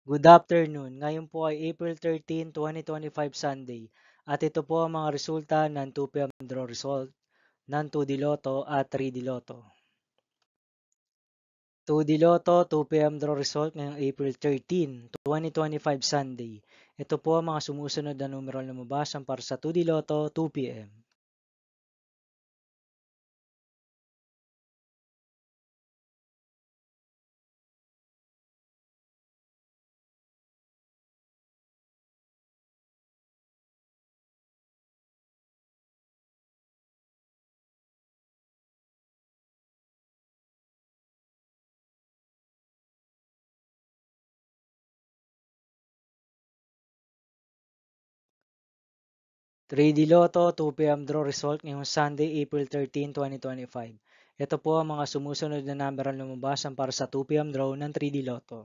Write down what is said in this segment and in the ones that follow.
Good afternoon. Ngayon po ay April 13, 2025 Sunday. At ito po ang mga resulta ng 2 p.m. draw result ng 2D Lotto at 3D Lotto. 2D Lotto 2 p.m. draw result ngayong April 13, 2025 Sunday. Ito po ang mga sumusunod na numeral na lumabas para sa 2D Lotto 2 p.m. 3D Lotto 2 p.m. draw result ngayong Sunday, April 13, 2025. Ito po ang mga sumusunod na numeral na lumabas para sa 2 p.m. draw ng 3D Lotto.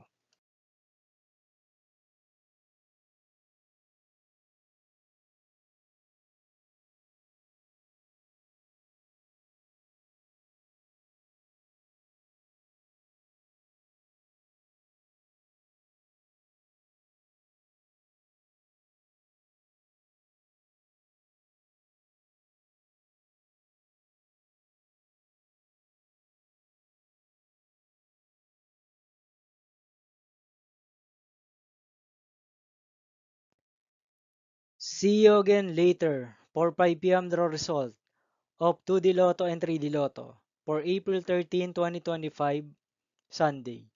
'See you again later' for 5 p.m. draw result of 2D Lotto and 3D Lotto for April 13, 2025, Sunday.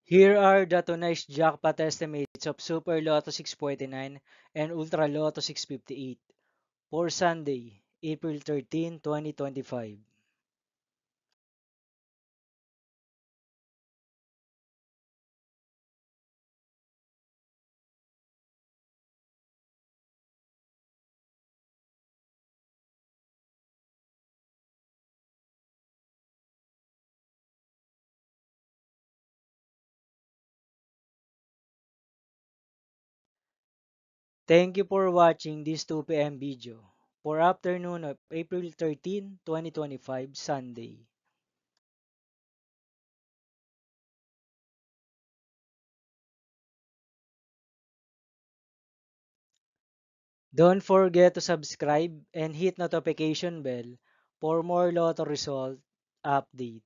Here are the tonight's jackpot estimates of Super Lotto 649 and Ultra Lotto 658 for Sunday, April 13, 2025. Thank you for watching this 2 p.m. video for afternoon of April 13, 2025, Sunday. Don't forget to subscribe and hit notification bell for more Lotto result update.